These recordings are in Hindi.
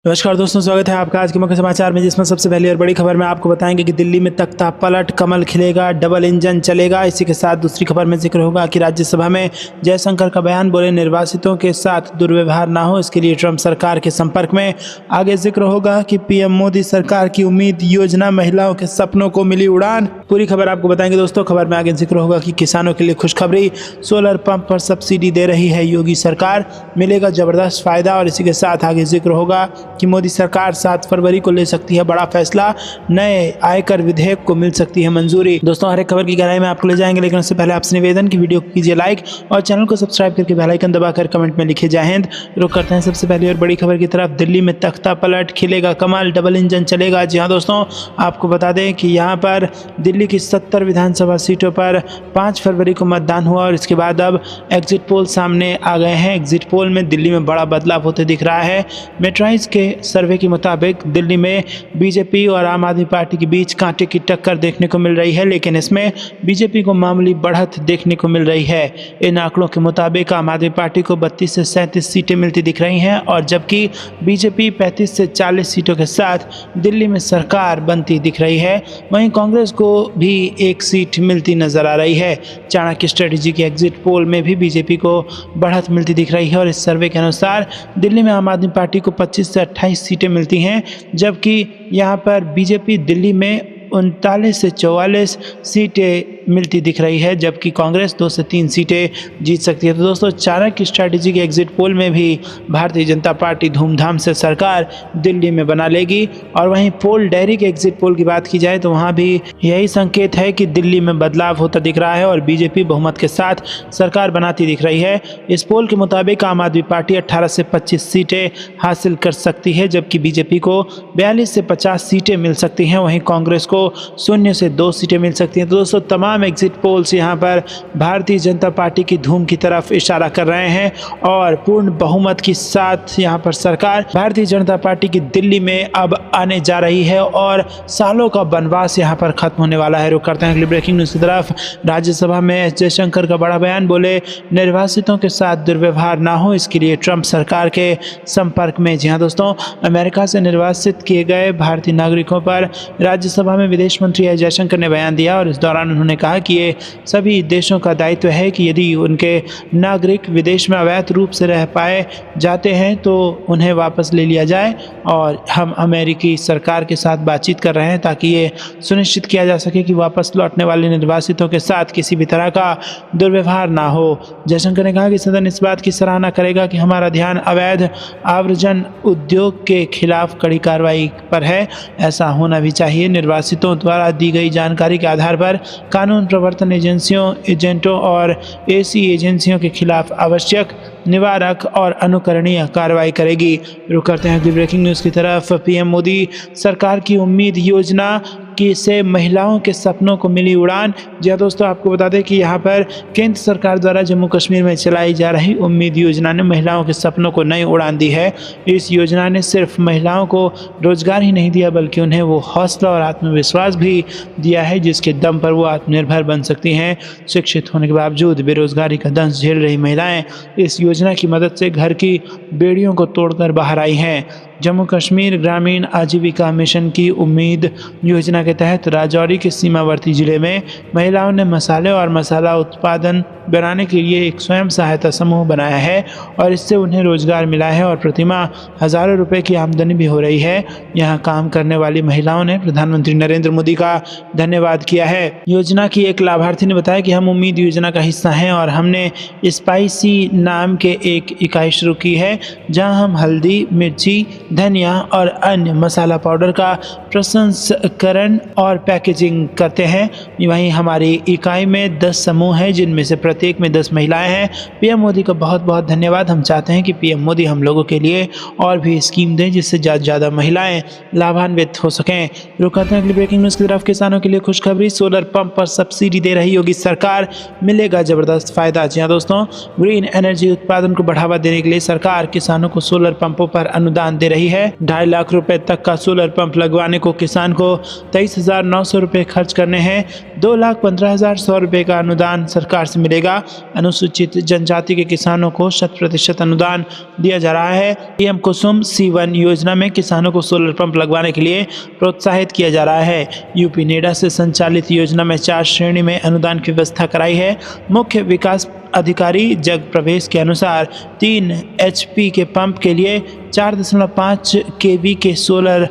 नमस्कार दोस्तों, स्वागत है आपका आज के मुख्य समाचार में, जिसमें सबसे पहली और बड़ी खबर में आपको बताएंगे कि दिल्ली में तख्ता पलट, कमल खिलेगा, डबल इंजन चलेगा। इसी के साथ दूसरी खबर में जिक्र होगा कि राज्यसभा में जयशंकर का बयान, बोले निर्वासितों के साथ दुर्व्यवहार ना हो, इसके लिए ट्रंप सरकार के संपर्क में। आगे जिक्र होगा कि पीएम मोदी सरकार की उम्मीद योजना, महिलाओं के सपनों को मिली उड़ान। पूरी खबर आपको बताएंगे दोस्तों। खबर में आगे जिक्र होगा कि किसानों के लिए खुशखबरी, सोलर पंप पर सब्सिडी दे रही है योगी सरकार, मिलेगा जबरदस्त फायदा। और इसी के साथ आगे जिक्र होगा कि मोदी सरकार 7 फरवरी को ले सकती है बड़ा फैसला, नए आयकर विधेयक को मिल सकती है मंजूरी। दोस्तों, हर एक खबर की गहराई में आपको ले जाएंगे, लेकिन उससे पहले आपसे निवेदन की वीडियो को कीजिए लाइक और चैनल को सब्सक्राइब करके बेल आइकन दबाकर कमेंट में लिखिए जय हिंद। रुक करते हैं सबसे पहले और बड़ी खबर की तरफ। दिल्ली में तख्ता पलट, खिलेगा कमल, डबल इंजन चलेगा। जी हाँ दोस्तों, आपको बता दें कि यहाँ पर दिल्ली की 70 विधानसभा सीटों पर 5 फरवरी को मतदान हुआ और इसके बाद अब एग्जिट पोल सामने आ गए हैं। एग्जिट पोल में दिल्ली में बड़ा बदलाव होते दिख रहा है। मेट्राइज के सर्वे के मुताबिक दिल्ली में बीजेपी और आम आदमी पार्टी के बीच कांटे की टक्कर देखने को मिल रही है, लेकिन इसमें बीजेपी को मामूली बढ़त देखने को मिल रही है। इन आंकड़ों के मुताबिक आम आदमी पार्टी को 32 से 37 सीटें मिलती दिख रही हैं और जबकि बीजेपी 35 से 40 सीटों के साथ दिल्ली में सरकार बनती दिख रही है। वहीं कांग्रेस को भी 1 सीट मिलती नजर आ रही है। चाणक्य स्ट्रेटेजी के एग्जिट पोल में भी बीजेपी को बढ़त मिलती दिख रही है और इस सर्वे के अनुसार दिल्ली में आम आदमी पार्टी को 25 से 28 सीटें मिलती हैं, जबकि यहाँ पर बीजेपी दिल्ली में 39 से 44 सीटें मिलती दिख रही है, जबकि कांग्रेस 2 से 3 सीटें जीत सकती है। तो दोस्तों, चाणक्य स्ट्रैटेजी के एग्जिट पोल में भी भारतीय जनता पार्टी धूमधाम से सरकार दिल्ली में बना लेगी। और वहीं पोल डायरी के एग्जिट पोल की बात की जाए तो वहां भी यही संकेत है कि दिल्ली में बदलाव होता दिख रहा है और बीजेपी बहुमत के साथ सरकार बनाती दिख रही है। इस पोल के मुताबिक आम आदमी पार्टी 18 से 25 सीटें हासिल कर सकती है, जबकि बीजेपी को 42 से 50 सीटें मिल सकती हैं। वहीं कांग्रेस को 0 से 2 सीटें मिल सकती हैं। तो दोस्तों, तमाम एग्जिट पोल्स यहां पर भारतीय जनता पार्टी की धूम की तरफ इशारा कर रहे हैं और पूर्ण बहुमत के साथ यहां पर सरकार भारतीय जनता पार्टी की दिल्ली में अब आने जा रही है और सालों का वनवास यहां पर खत्म होने वाला है। रुक करते हैं अगली ब्रेकिंग न्यूज की तरफ। राज्यसभा में एस जयशंकर का बड़ा बयान, बोले निर्वासितों के साथ दुर्व्यवहार ना हो, इसके लिए ट्रंप सरकार के संपर्क में। जी हाँ दोस्तों, अमेरिका से निर्वासित किए गए भारतीय नागरिकों पर राज्यसभा में विदेश मंत्री एस जयशंकर ने बयान दिया और इस दौरान उन्होंने कहा कि ये सभी देशों का दायित्व है कि यदि उनके नागरिक विदेश में अवैध रूप से रह पाए जाते हैं तो उन्हें वापस ले लिया जाए। और हम अमेरिकी सरकार के साथ बातचीत कर रहे हैं ताकि ये सुनिश्चित किया जा सके कि वापस लौटने वाले निर्वासितों के साथ किसी भी तरह का दुर्व्यवहार ना हो। जयशंकर ने कहा कि सदन इस बात की सराहना करेगा कि हमारा ध्यान अवैध आव्रजन उद्योग के खिलाफ कड़ी कार्रवाई पर है। ऐसा होना भी चाहिए। निर्वासितों द्वारा दी गई जानकारी के आधार पर कानून प्रवर्तन एजेंसियों, एजेंटों और ऐसी एजेंसियों के खिलाफ आवश्यक, निवारक और अनुकरणीय कार्रवाई करेगी। रुक करते हैं अगली ब्रेकिंग न्यूज़ की तरफ। पीएम मोदी सरकार की उम्मीद योजना की से महिलाओं के सपनों को मिली उड़ान। जी दोस्तों, आपको बता दें कि यहाँ पर केंद्र सरकार द्वारा जम्मू कश्मीर में चलाई जा रही उम्मीद योजना ने महिलाओं के सपनों को नई उड़ान दी है। इस योजना ने सिर्फ महिलाओं को रोजगार ही नहीं दिया, बल्कि उन्हें वो हौसला और आत्मविश्वास भी दिया है जिसके दम पर वो आत्मनिर्भर बन सकती हैं। शिक्षित होने के बावजूद बेरोजगारी का दंश झेल रही महिलाएं इस योजना की मदद से घर की बेड़ियों को तोड़कर बाहर आई हैं। जम्मू कश्मीर ग्रामीण आजीविका मिशन की उम्मीद योजना के तहत राजौरी के सीमावर्ती जिले में महिलाओं ने मसाले और मसाला उत्पादन बनाने के लिए एक स्वयं सहायता समूह बनाया है और इससे उन्हें रोजगार मिला है और प्रतिमाह हजारों रुपए की आमदनी भी हो रही है। यहाँ काम करने वाली महिलाओं ने प्रधानमंत्री नरेंद्र मोदी का धन्यवाद किया है। योजना की एक लाभार्थी ने बताया कि हम उम्मीद योजना का हिस्सा हैं और हमने स्पाइसी नाम के एक इकाई शुरू की है, जहाँ हम हल्दी, मिर्ची, धनिया और अन्य मसाला पाउडर का प्रसंस्करण और पैकेजिंग करते हैं। वहीं हमारी इकाई में 10 समूह हैं, जिनमें से प्रत्येक में 10 महिलाएं हैं। पीएम मोदी का बहुत बहुत धन्यवाद। हम चाहते हैं कि पीएम मोदी हम लोगों के लिए और भी स्कीम दें जिससे ज़्यादा ज़्यादा महिलाएं लाभान्वित हो सकें। रुक करते हैं अगली ब्रेकिंग न्यूज़ की तरफ। किसानों के लिए खुशखबरी, सोलर पंप पर सब्सिडी दे रही योगी सरकार, मिलेगा जबरदस्त फायदा। जी हाँ दोस्तों, ग्रीन एनर्जी उत्पादन को बढ़ावा देने के लिए सरकार किसानों को सोलर पंपों पर अनुदान दे रही है। 2.5 लाख रुपए तक का सोलर पंप लगवाने को किसान को 23,900 रुपये खर्च करने हैं। 2,15,100 रुपये का अनुदान सरकार से मिलेगा। अनुसूचित जनजाति के किसानों को 100% अनुदान दिया जा रहा है। पीएम कुसुम C1 योजना में किसानों को सोलर पंप लगवाने के लिए प्रोत्साहित किया जा रहा है। यूपी नेडा से संचालित योजना में 4 श्रेणी में अनुदान की व्यवस्था कराई है। मुख्य विकास अधिकारी जग प्रवेश के अनुसार 3 HP के पंप के लिए 4.5 kV के सोलर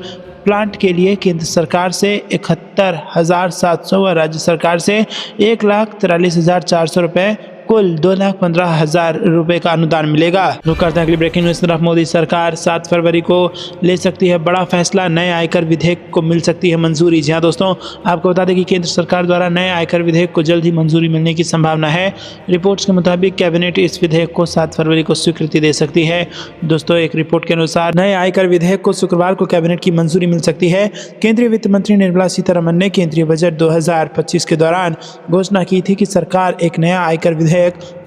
प्लांट के लिए केंद्र सरकार से 71,700 व राज्य सरकार से 1,43,400 रुपये, कुल 2,15,000 रुपये का अनुदान मिलेगा। रुक करते हैं अगली ब्रेकिंग न्यूज तरफ। मोदी सरकार 7 फरवरी को ले सकती है बड़ा फैसला, नए आयकर विधेयक को मिल सकती है मंजूरी। जी हाँ दोस्तों, आपको बता दें कि केंद्र सरकार द्वारा नए आयकर विधेयक को जल्द ही मंजूरी मिलने की संभावना है। रिपोर्ट्स के मुताबिक कैबिनेट इस विधेयक को 7 फरवरी को स्वीकृति दे सकती है। दोस्तों, एक रिपोर्ट के अनुसार नए आयकर विधेयक को शुक्रवार को कैबिनेट की मंजूरी मिल सकती है। केंद्रीय वित्त मंत्री निर्मला सीतारमण ने केंद्रीय बजट 2025 के दौरान घोषणा की थी कि सरकार एक नया आयकर विधेयक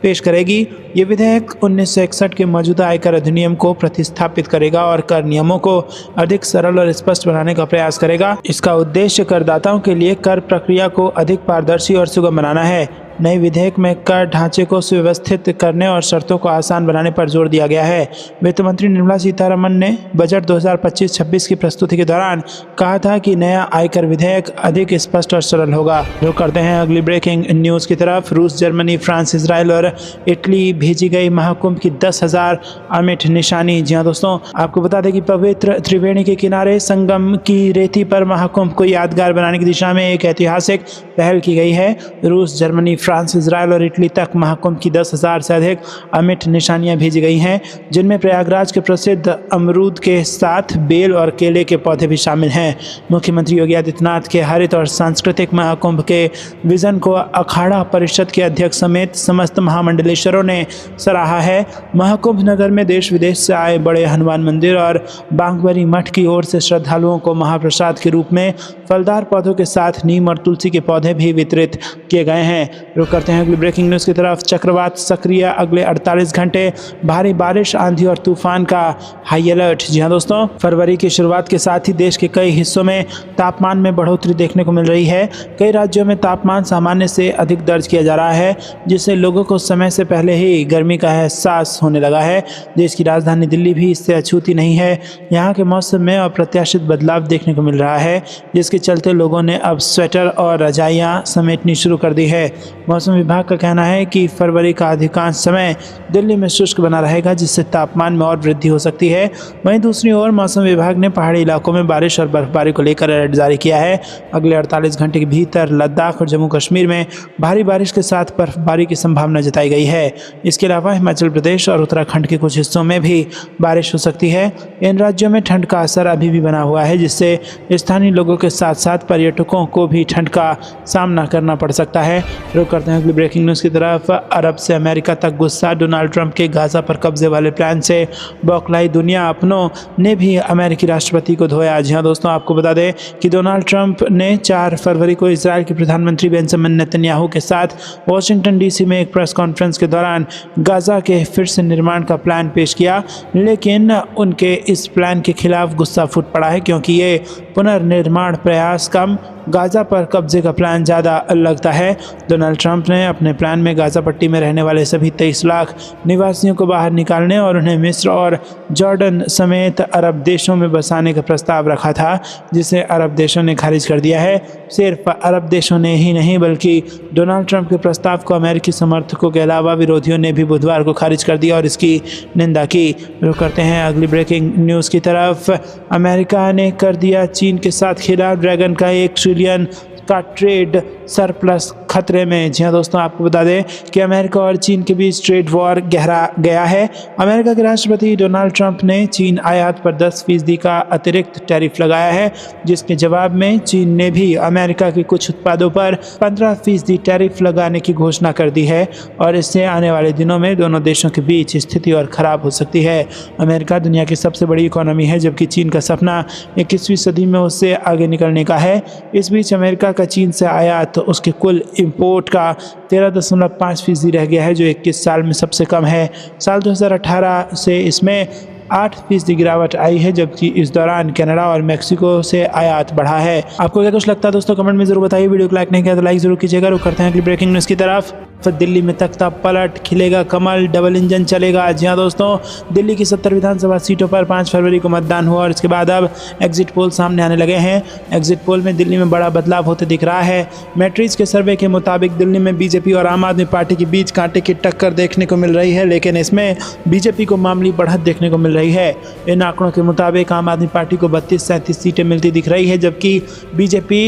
पेश करेगी। ये विधेयक 1961 के मौजूदा आयकर अधिनियम को प्रतिस्थापित करेगा और कर नियमों को अधिक सरल और स्पष्ट बनाने का प्रयास करेगा। इसका उद्देश्य करदाताओं के लिए कर प्रक्रिया को अधिक पारदर्शी और सुगम बनाना है। नए विधेयक में कर ढांचे को सुव्यवस्थित करने और शर्तों को आसान बनाने पर जोर दिया गया है। वित्त मंत्री निर्मला सीतारमण ने बजट 2025-26 की प्रस्तुति के दौरान कहा था कि नया आयकर विधेयक अधिक स्पष्ट और सरल होगा। रुक करते हैं अगली ब्रेकिंग न्यूज़ की तरफ। रूस, जर्मनी, फ्रांस, इजराइल और इटली भेजी गई महाकुंभ की 10,000 अमिट निशानी। जी हाँ दोस्तों, आपको बता दें कि पवित्र त्रिवेणी के किनारे संगम की रेती पर महाकुंभ को यादगार बनाने की दिशा में एक ऐतिहासिक पहल की गई है। रूस, जर्मनी, फ्रांस, इजराइल और इटली तक महाकुंभ की 10,000 से अधिक अमिट निशानियां भेजी गई हैं, जिनमें प्रयागराज के प्रसिद्ध अमरूद के साथ बेल और केले के पौधे भी शामिल हैं। मुख्यमंत्री योगी आदित्यनाथ के हरित और सांस्कृतिक महाकुंभ के विजन को अखाड़ा परिषद के अध्यक्ष समेत समस्त महामंडलेश्वरों ने सराहा है। महाकुंभ नगर में देश विदेश से आए बड़े हनुमान मंदिर और बांगबरी मठ की ओर से श्रद्धालुओं को महाप्रसाद के रूप में फलदार पौधों के साथ नीम और तुलसी के पौधे भी वितरित किए गए हैं। रुक करते हैं अगली ब्रेकिंग न्यूज़ की तरफ। चक्रवात सक्रिय, अगले 48 घंटे भारी बारिश, आंधी और तूफान का हाई अलर्ट। जी हाँ दोस्तों, फरवरी की शुरुआत के साथ ही देश के कई हिस्सों में तापमान में बढ़ोतरी देखने को मिल रही है। कई राज्यों में तापमान सामान्य से अधिक दर्ज किया जा रहा है, जिससे लोगों को समय से पहले ही गर्मी का एहसास होने लगा है। देश की राजधानी दिल्ली भी इससे अछूती नहीं है। यहाँ के मौसम में अप्रत्याशित बदलाव देखने को मिल रहा है, जिसके चलते लोगों ने अब स्वेटर और रजाइयाँ समेटनी शुरू कर दी है। मौसम विभाग का कहना है कि फरवरी का अधिकांश समय दिल्ली में शुष्क बना रहेगा, जिससे तापमान में और वृद्धि हो सकती है। वहीं दूसरी ओर मौसम विभाग ने पहाड़ी इलाकों में बारिश और बर्फबारी को लेकर अलर्ट जारी किया है। अगले 48 घंटे के भीतर लद्दाख और जम्मू कश्मीर में भारी बारिश के साथ बर्फबारी की संभावना जताई गई है। इसके अलावा हिमाचल प्रदेश और उत्तराखंड के कुछ हिस्सों में भी बारिश हो सकती है। इन राज्यों में ठंड का असर अभी भी बना हुआ है, जिससे स्थानीय लोगों के साथ साथ पर्यटकों को भी ठंड का सामना करना पड़ सकता है। रुक करते हैं अगली ब्रेकिंग न्यूज़ की तरफ। अरब से अमेरिका तक गुस्सा, डोनाल्ड ट्रंप के गाजा पर कब्जे वाले प्लान से बौखलाई दुनिया। अपनों ने भी अमेरिकी राष्ट्रपति को धोया। जी हाँ दोस्तों, आपको बता दें कि डोनाल्ड ट्रंप ने 4 फरवरी को इजराइल के प्रधानमंत्री बेंजामिन नेतन्याहू के साथ वाशिंगटन DC में एक प्रेस कॉन्फ्रेंस के दौरान गाजा के फिर से निर्माण का प्लान पेश किया, लेकिन उनके इस प्लान के खिलाफ गुस्सा फूट पड़ा है, क्योंकि ये पुनर्निर्माण प्रयास कम, गाजा पर कब्जे का प्लान ज़्यादा लगता है। डोनाल्ड ट्रंप ने अपने प्लान में गाजा पट्टी में रहने वाले सभी 23 लाख निवासियों को बाहर निकालने और उन्हें मिस्र और जॉर्डन समेत अरब देशों में बसाने का प्रस्ताव रखा था, जिसे अरब देशों ने खारिज कर दिया है। सिर्फ अरब देशों ने ही नहीं, बल्कि डोनाल्ड ट्रंप के प्रस्ताव को अमेरिकी समर्थकों के अलावा विरोधियों ने भी बुधवार को खारिज कर दिया और इसकी निंदा की। रुक करते हैं अगली ब्रेकिंग न्यूज़ की तरफ। अमेरिका ने कर दिया चीन के साथ खिलाफ ड्रैगन का 1 ट्रिलियन का ट्रेड सरप्लस खतरे में। जी हाँ दोस्तों, आपको बता दें कि अमेरिका और चीन के बीच ट्रेड वॉर गहरा गया है। अमेरिका के राष्ट्रपति डोनाल्ड ट्रंप ने चीन आयात पर 10% का अतिरिक्त टैरिफ लगाया है, जिसके जवाब में चीन ने भी अमेरिका के कुछ उत्पादों पर 15% टैरिफ लगाने की घोषणा कर दी है और इससे आने वाले दिनों में दोनों देशों के बीच स्थिति और खराब हो सकती है। अमेरिका दुनिया की सबसे बड़ी इकोनॉमी है, जबकि चीन का सपना 21वीं सदी में उससे आगे निकलने का है। इस बीच अमेरिका का चीन से आयात उसके कुल इंपोर्ट का 13.5% रह गया है, जो 21 साल में सबसे कम है। साल 2018 से इसमें 8% गिरावट आई है, जबकि इस दौरान कनाडा और मेक्सिको से आयात बढ़ा है। आपको क्या कुछ लगता है दोस्तों, कमेंट में जरूर बताइए। वीडियो को लाइक नहीं किया तो लाइक जरूर कीजिएगा। रुक करते हैं अगली ब्रेकिंग न्यूज़ की तरफ। दिल्ली में तख्ता पलट, खिलेगा कमल, डबल इंजन चलेगा। जी हाँ दोस्तों, दिल्ली की 70 विधानसभा सीटों पर 5 फरवरी को मतदान हुआ और इसके बाद अब एग्जिट पोल सामने आने लगे हैं। एग्जिट पोल में दिल्ली में बड़ा बदलाव होते दिख रहा है। मैट्रिक्स के सर्वे के मुताबिक दिल्ली में बीजेपी और आम आदमी पार्टी के बीच कांटे की टक्कर देखने को मिल रही है, लेकिन इसमें बीजेपी को मामूली बढ़त देखने को मिल रही है। इन आंकड़ों के मुताबिक आम आदमी पार्टी को 32-37 सीटें मिलती दिख रही है, जबकि बीजेपी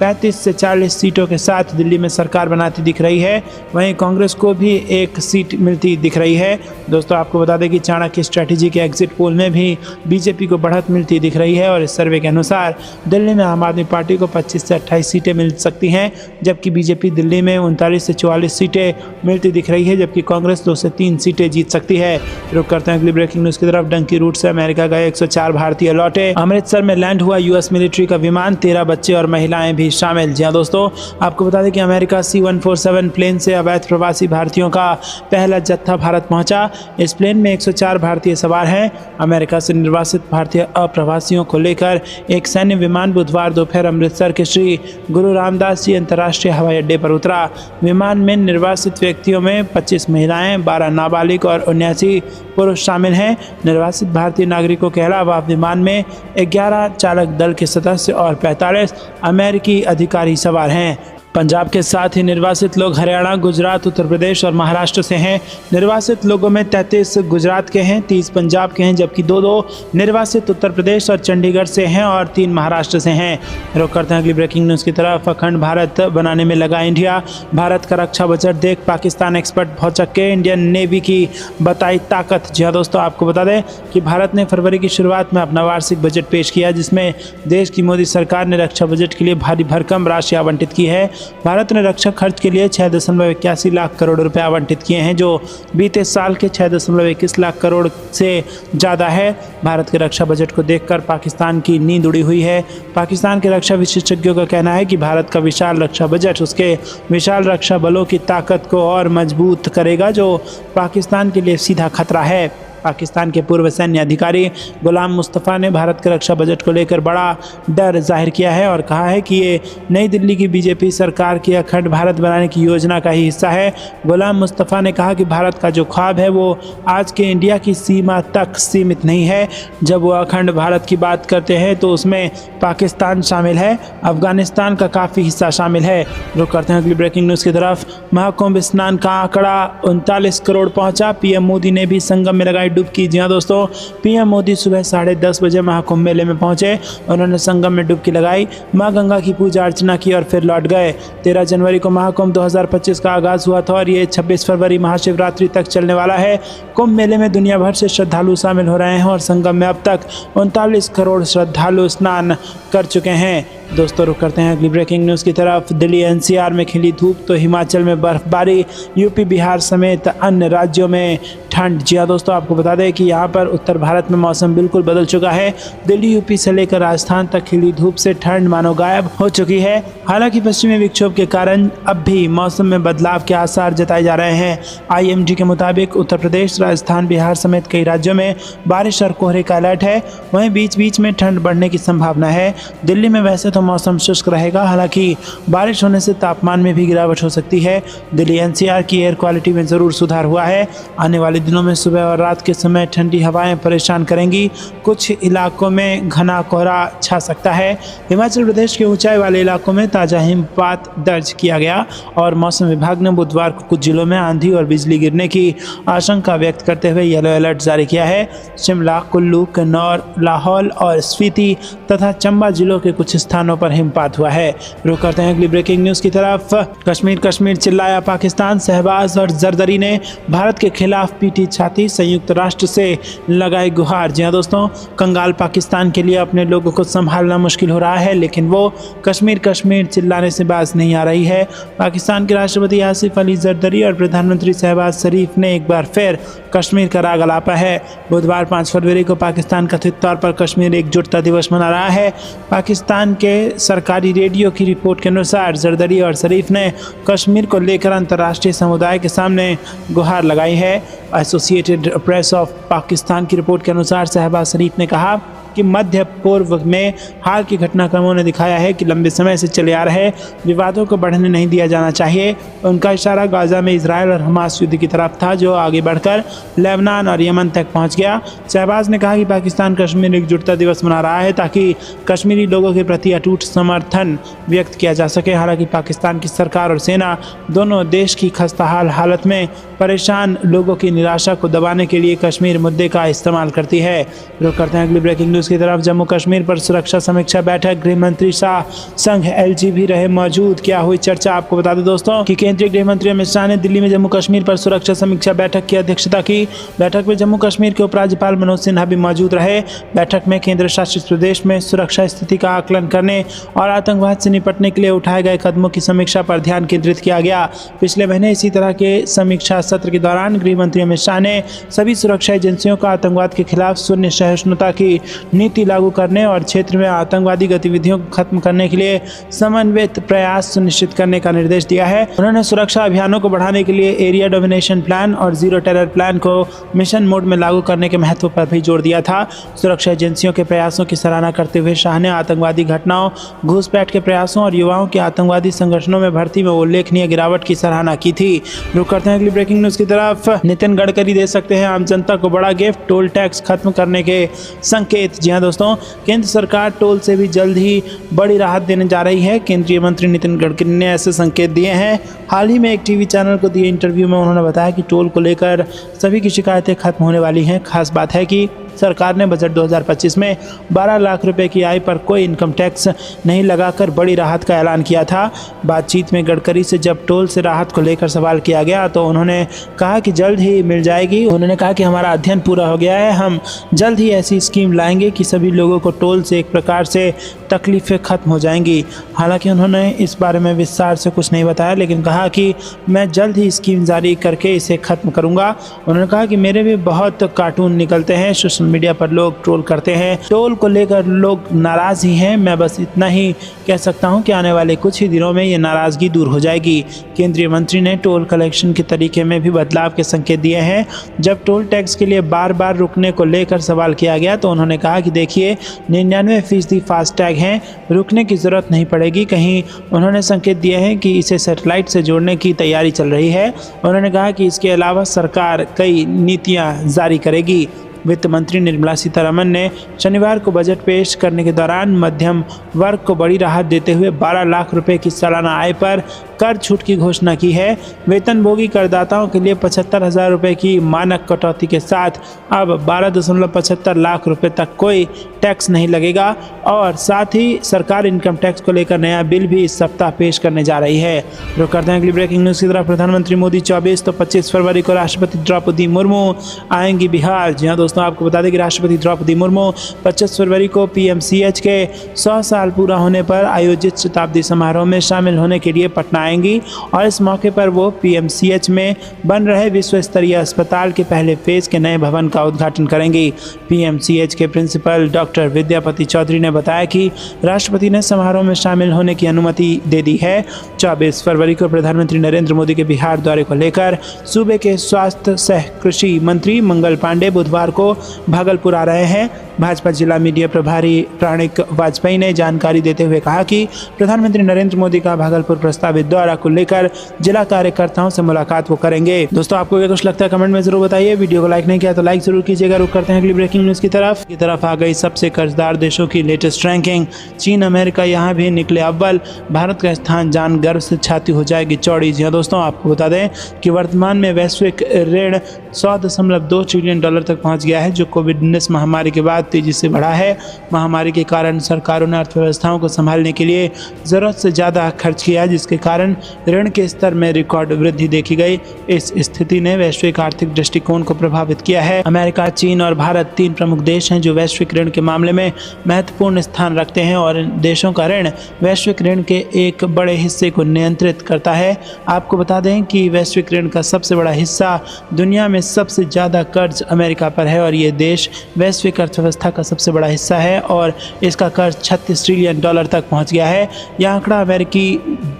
35 से 40 सीटों के साथ दिल्ली में सरकार बनाती दिख रही है। वहीं कांग्रेस को भी 1 सीट मिलती दिख रही है। दोस्तों आपको बता दें कि चाणक्य स्ट्रैटेजी के एग्जिट पोल में भी बीजेपी को बढ़त मिलती दिख रही है और इस सर्वे के अनुसार दिल्ली में आम आदमी पार्टी को 25 से 28 सीटें मिल सकती हैं, जबकि बीजेपी दिल्ली में 39 से 44 सीटें मिलती दिख रही है, जबकि कांग्रेस 2 से 3 सीटें जीत सकती है। रुक करते हैं अगली ब्रेकिंग न्यूज़ की तरफ। डंकी रूट से अमेरिका गए 104 भारतीय लौटे। अमृतसर में लैंड हुआ यूएस मिलिट्री का विमान, 13 बच्चे और महिलाएं भी शामिल। जी हाँ दोस्तों, आपको बता दें कि अमेरिका C-147 प्लेन से अवैध प्रवासी भारतीयों का पहला जत्था भारत पहुंचा। इस प्लेन में 104 भारतीय सवार हैं। अमेरिका से निर्वासित भारतीय अप्रवासियों को लेकर एक सैन्य विमान बुधवार दोपहर अमृतसर के श्री गुरु रामदास जी अंतर्राष्ट्रीय हवाई अड्डे पर उतरा। विमान में निर्वासित व्यक्तियों में 25 महिलाएं, 12 नाबालिग और 79 पुरुष शामिल हैं। निर्वासित भारतीय नागरिकों के अलावा विमान में 11 चालक दल के सदस्य और 45 अमेरिकी अधिकारी सवार हैं। पंजाब के साथ ही निर्वासित लोग हरियाणा, गुजरात, उत्तर प्रदेश और महाराष्ट्र से हैं। निर्वासित लोगों में 33 गुजरात के हैं, 30 पंजाब के हैं, जबकि 2 निर्वासित उत्तर प्रदेश और चंडीगढ़ से हैं और 3 महाराष्ट्र से हैं। रुक करते हैं अगली ब्रेकिंग न्यूज़ की तरफ। अखंड भारत बनाने में लगा इंडिया, भारत का रक्षा बजट देख पाकिस्तान एक्सपर्ट भौचक्के, इंडियन नेवी की बताई ताकत। जी हाँ दोस्तों, आपको बता दें कि भारत ने फरवरी की शुरुआत में अपना वार्षिक बजट पेश किया, जिसमें देश की मोदी सरकार ने रक्षा बजट के लिए भारी भरकम राशि आवंटित की है। भारत ने रक्षा खर्च के लिए 6.81 लाख करोड़ रुपए आवंटित किए हैं, जो बीते साल के 6.21 लाख करोड़ से ज़्यादा है। भारत के रक्षा बजट को देखकर पाकिस्तान की नींद उड़ी हुई है। पाकिस्तान के रक्षा विशेषज्ञों का कहना है कि भारत का विशाल रक्षा बजट उसके विशाल रक्षा बलों की ताकत को और मजबूत करेगा, जो पाकिस्तान के लिए सीधा खतरा है। पाकिस्तान के पूर्व सैन्य अधिकारी गुलाम मुस्तफ़ा ने भारत के रक्षा बजट को लेकर बड़ा डर जाहिर किया है और कहा है कि ये नई दिल्ली की बीजेपी सरकार की अखंड भारत बनाने की योजना का ही हिस्सा है। गुलाम मुस्तफ़ा ने कहा कि भारत का जो ख्वाब है वो आज के इंडिया की सीमा तक सीमित नहीं है। जब वो अखंड भारत की बात करते हैं तो उसमें पाकिस्तान शामिल है, अफगानिस्तान का काफ़ी हिस्सा शामिल है। रुक करते हैं अगली ब्रेकिंग न्यूज़ की तरफ। महाकुंभ स्नान का आंकड़ा 39 करोड़ पहुँचा, पीएम मोदी ने भी संगम में लगाई डुबकी। जी हाँ दोस्तों, पीएम मोदी सुबह 10:30 बजे महाकुंभ मेले में पहुंचे। उन्होंने संगम में डुबकी लगाई, मां गंगा की पूजा अर्चना की और फिर लौट गए। 13 जनवरी को महाकुंभ 2025 का आगाज हुआ था और ये 26 फरवरी महाशिवरात्रि तक चलने वाला है। कुंभ मेले में दुनिया भर से श्रद्धालु शामिल हो रहे हैं और संगम में अब तक 39 करोड़ श्रद्धालु स्नान कर चुके हैं। दोस्तों रुक करते हैं अगली ब्रेकिंग न्यूज़ की तरफ। दिल्ली एनसीआर में खिली धूप तो हिमाचल में बर्फबारी, यूपी बिहार समेत अन्य राज्यों में ठंड। जी हाँ दोस्तों, आपको बता दें कि यहाँ पर उत्तर भारत में मौसम बिल्कुल बदल चुका है। दिल्ली यूपी से लेकर राजस्थान तक खिली धूप से ठंड मानो गायब हो चुकी है। हालांकि पश्चिमी विक्षोभ के कारण अब भी मौसम में बदलाव के आसार जताए जा रहे हैं। IMD के मुताबिक उत्तर प्रदेश, राजस्थान, बिहार समेत कई राज्यों में बारिश और कोहरे का अलर्ट है। वहीं बीच बीच में ठंड बढ़ने की संभावना है। दिल्ली में वैसे तो मौसम शुष्क रहेगा, हालांकि बारिश होने से तापमान में भी गिरावट हो सकती है। दिल्ली NCR की एयर क्वालिटी में ज़रूर सुधार हुआ है। आने वाले दिनों में सुबह और रात के समय ठंडी हवाएं परेशान करेंगी। कुछ इलाकों में घना कोहरा छा सकता है। हिमाचल प्रदेश के ऊंचाई वाले इलाकों में ताज़ा हिमपात दर्ज किया गया और मौसम विभाग ने बुधवार को कुछ जिलों में आंधी और बिजली गिरने की आशंका व्यक्त करते हुए येलो अलर्ट जारी किया है। शिमला, कुल्लू, किन्नौर, लाहौल और स्पीति तथा चंबा जिलों के कुछ स्थानों पर हिमपात हुआ है। रुक करते हैं अगली ब्रेकिंग न्यूज़ की तरफ। कश्मीर चिल्लाया पाकिस्तान, शहबाज और जरदरी ने भारत के खिलाफ पीटी छाती, संयुक्त राष्ट्र से लगाई गुहार। जी हाँ दोस्तों, कंगाल पाकिस्तान के लिए अपने लोगों को संभालना मुश्किल हो रहा है, लेकिन वो कश्मीर चिल्लाने से बाज नहीं आ रही है। पाकिस्तान के राष्ट्रपति आसिफ अली जरदरी और प्रधानमंत्री शहबाज शरीफ ने एक बार फिर कश्मीर का राग अलापा है। बुधवार 5 फरवरी को पाकिस्तान कथित तौर पर कश्मीर एकजुटता दिवस मना रहा है। पाकिस्तान के सरकारी रेडियो की रिपोर्ट के अनुसार जरदरी और शरीफ ने कश्मीर को लेकर अंतर्राष्ट्रीय समुदाय के सामने गुहार लगाई है। एसोसिएटेड प्रेस ऑफ पाकिस्तान की रिपोर्ट के अनुसार शहबाज शरीफ ने कहा कि मध्य पूर्व में हाल के घटनाक्रमों ने दिखाया है कि लंबे समय से चले आ रहे विवादों को बढ़ने नहीं दिया जाना चाहिए। उनका इशारा गाजा में इजरायल और हमास युद्ध की तरफ था, जो आगे बढ़कर लेबनान और यमन तक पहुंच गया। शहबाज ने कहा कि पाकिस्तान कश्मीर एकजुटता दिवस मना रहा है ताकि कश्मीरी लोगों के प्रति अटूट समर्थन व्यक्त किया जा सके। हालांकि पाकिस्तान की सरकार और सेना दोनों देश की खस्ताहाल हालत में परेशान लोगों की निराशा को दबाने के लिए कश्मीर मुद्दे का इस्तेमाल करती है। रुक करते हैं अगली ब्रेकिंग न्यूज़ की तरफ। जम्मू कश्मीर पर सुरक्षा समीक्षा बैठक, गृह मंत्री शाह संघ एलजी भी रहे मौजूद। क्या हुई चर्चा, आपको बता दें दोस्तों कि केंद्रीय गृह मंत्री अमित शाह ने दिल्ली में जम्मू कश्मीर पर सुरक्षा समीक्षा बैठक की अध्यक्षता की। बैठक में जम्मू कश्मीर के उपराज्यपाल मनोज सिन्हा भी मौजूद रहे। बैठक में केंद्र शासित प्रदेश में सुरक्षा स्थिति का आकलन करने और आतंकवाद से निपटने के लिए उठाए गए कदमों की समीक्षा पर ध्यान केंद्रित किया गया। पिछले महीने इसी तरह के समीक्षा सत्र के दौरान गृह मंत्री अमित शाह ने सभी सुरक्षा एजेंसियों का आतंकवाद के खिलाफ शून्य सहिष्णुता की नीति लागू करने और क्षेत्र में आतंकवादी गतिविधियों को खत्म करने के लिए समन्वित प्रयास सुनिश्चित करने का निर्देश दिया है। उन्होंने सुरक्षा अभियानों को बढ़ाने के लिए एरिया डोमिनेशन प्लान और जीरो टेरर प्लान को मिशन मोड में लागू करने के महत्व पर भी जोर दिया था। सुरक्षा एजेंसियों के प्रयासों की सराहना करते हुए शाह ने आतंकवादी घटनाओं, घुसपैठ के प्रयासों और युवाओं के आतंकवादी संगठनों में भर्ती में उल्लेखनीय गिरावट की सराहना की थी। रुक करते हैं अगली ब्रेकिंग न्यूज़ की तरफ। नितिन गडकरी दे सकते हैं आम जनता को बड़ा गिफ्ट, टोल टैक्स खत्म करने के संकेत। जी हां दोस्तों, केंद्र सरकार टोल से भी जल्द ही बड़ी राहत देने जा रही है। केंद्रीय मंत्री नितिन गडकरी ने ऐसे संकेत दिए हैं। हाल ही में एक टीवी चैनल को दिए इंटरव्यू में उन्होंने बताया कि टोल को लेकर सभी की शिकायतें खत्म होने वाली हैं। खास बात है कि सरकार ने बजट 2025 में 12 लाख रुपए की आय पर कोई इनकम टैक्स नहीं लगाकर बड़ी राहत का ऐलान किया था। बातचीत में गडकरी से जब टोल से राहत को लेकर सवाल किया गया तो उन्होंने कहा कि जल्द ही मिल जाएगी। उन्होंने कहा कि हमारा अध्ययन पूरा हो गया है, हम जल्द ही ऐसी स्कीम लाएंगे कि सभी लोगों को टोल से एक प्रकार से तकलीफें खत्म हो जाएंगी। हालांकि उन्होंने इस बारे में विस्तार से कुछ नहीं बताया, लेकिन कहा कि मैं जल्द ही स्कीम जारी करके इसे खत्म करूंगा। उन्होंने कहा कि मेरे भी बहुत कार्टून निकलते हैं, सोशल मीडिया पर लोग ट्रोल करते हैं, टोल को लेकर लोग नाराज ही हैं। मैं बस इतना ही कह सकता हूं कि आने वाले कुछ ही दिनों में ये नाराजगी दूर हो जाएगी। केंद्रीय मंत्री ने टोल कलेक्शन के तरीके में भी बदलाव के संकेत दिए हैं। जब टोल टैक्स के लिए बार बार रुकने को लेकर सवाल किया गया तो उन्होंने कहा कि देखिए 99% फास्टैग हैं, रुकने की जरूरत नहीं पड़ेगी। कहीं उन्होंने संकेत दिए हैं कि इसे सैटेलाइट से जोड़ने की तैयारी चल रही है। उन्होंने कहा कि इसके अलावा सरकार कई नीतियां जारी करेगी। वित्त मंत्री निर्मला सीतारमण ने शनिवार को बजट पेश करने के दौरान मध्यम वर्ग को बड़ी राहत देते हुए 12 लाख रुपए की सालाना आय पर कर छूट की घोषणा की है। वेतनभोगी करदाताओं के लिए 75,000 रुपये की मानक कटौती के साथ अब 12.75 लाख रुपए तक कोई टैक्स नहीं लगेगा और साथ ही सरकार इनकम टैक्स को लेकर नया बिल भी इस सप्ताह पेश करने जा रही है। रुक करते हैं अगली ब्रेकिंग न्यूज़ की तरफ। प्रधानमंत्री मोदी 24 तो 25 फरवरी को राष्ट्रपति द्रौपदी मुर्मू आएंगी बिहार। जी हाँ दोस्तों, आपको बता दें कि राष्ट्रपति द्रौपदी मुर्मू 25 फरवरी को पीएमसीएच के 100 साल पूरा होने पर आयोजित शताब्दी समारोह में शामिल होने के लिए पटना आएंगी और इस मौके पर वो पीएमसीएच में बन रहे विश्व स्तरीय अस्पताल के पहले फेज के नए भवन का उद्घाटन करेंगी। पीएमसीएच के प्रिंसिपल डॉक्टर विद्यापति चौधरी ने बताया कि राष्ट्रपति ने समारोह में शामिल होने की अनुमति दे दी है। 24 फरवरी को प्रधानमंत्री नरेंद्र मोदी के बिहार दौरे को लेकर सूबे के स्वास्थ्य सह कृषि मंत्री मंगल पांडे बुधवार को भागलपुर आ रहे हैं। भाजपा जिला मीडिया प्रभारी प्राणिक वाजपेयी ने जानकारी देते हुए कहा कि प्रधानमंत्री नरेंद्र मोदी का भागलपुर प्रस्तावित दौरा को लेकर जिला कार्यकर्ताओं से मुलाकात वो करेंगे। दोस्तों, आपको क्या कुछ लगता है कमेंट में जरूर बताइए। वीडियो को लाइक नहीं किया तो लाइक जरूर कीजिएगा। रुक करते हैं अगली ब्रेकिंग न्यूज़ की तरफ आ गई सबसे कर्जदार देशों की लेटेस्ट रैंकिंग। चीन, अमेरिका यहाँ भी निकले अव्वल। भारत का स्थान जान गर्व से छाती हो जाएगी चौड़ी। जी हाँ दोस्तों, आपको बता दें कि वर्तमान में वैश्विक ऋण 100.2 ट्रिलियन डॉलर तक पहुँच गया है, जो कोविड-19 महामारी के बाद तेजी से बढ़ा है। महामारी के कारण सरकारों ने अर्थव्यवस्थाओं को संभालने के लिए जरूरत से ज़्यादा खर्च किया, जिसके कारण ऋण के स्तर में रिकॉर्ड वृद्धि देखी गई। इस स्थिति ने वैश्विक आर्थिक दृष्टिकोण को प्रभावित किया है। अमेरिका, चीन और भारत 3 प्रमुख देश हैं जो वैश्विक ऋण के मामले में महत्वपूर्ण स्थान रखते हैं और इन देशों का ऋण वैश्विक ऋण के एक बड़े हिस्से को नियंत्रित करता है। आपको बता दें कि वैश्विक ऋण का सबसे बड़ा हिस्सा, दुनिया में सबसे ज़्यादा कर्ज अमेरिका पर है और ये देश वैश्विक अर्थव्यवस्था का सबसे बड़ा हिस्सा है और इसका कर्ज 36 ट्रिलियन डॉलर तक पहुंच गया है। यह आंकड़ा अमेरिकी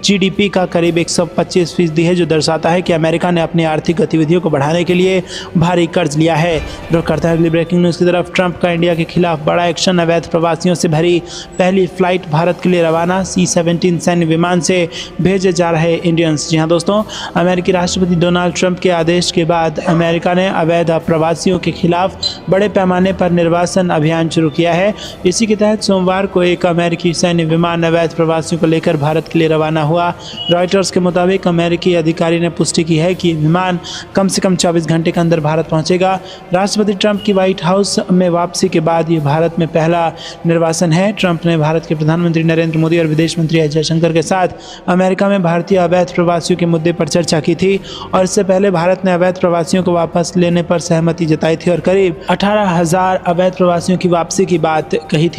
जीडीपी का करीब 125% है, जो दर्शाता है कि अमेरिका ने अपनी आर्थिक गतिविधियों को बढ़ाने के लिए भारी कर्ज लिया है। रुख करते हैं अगली ब्रेकिंग न्यूज़ की तरफ। ट्रंप का इंडिया के खिलाफ बड़ा एक्शन, अवैध प्रवासियों से भरी पहली फ्लाइट भारत के लिए रवाना, C-17 सैन्य विमान से भेजे जा रहे इंडियंस। जी हाँ दोस्तों, अमेरिकी राष्ट्रपति डोनाल्ड ट्रंप के आदेश के बाद अमेरिका ने अवैध प्रवासियों के खिलाफ बड़े पैमाने पर निर्वासन अभियान शुरू किया है। इसी के तहत सोमवार को एक अमेरिकी सैन्य विमान अवैध प्रवासियों को लेकर भारत के लिए रवाना हुआ। रॉयटर्स के मुताबिक अमेरिकी अधिकारी ने पुष्टि की है कि विमान कम से कम 24 घंटे के अंदर भारत पहुंचेगा। राष्ट्रपति ट्रंप की व्हाइट हाउस में वापसी के बाद ये भारत में पहला निर्वासन है। ट्रंप ने भारत के प्रधानमंत्री नरेंद्र मोदी और विदेश मंत्री एस जयशंकर के साथ अमेरिका में भारतीय अवैध प्रवासियों के मुद्दे पर चर्चा की थी और इससे पहले भारत ने अवैध प्रवासियों को वापस लेने पर सहमति जताई थी और करीब 18,000 अवैध प्रवासियों की वापसी की बात कही थी।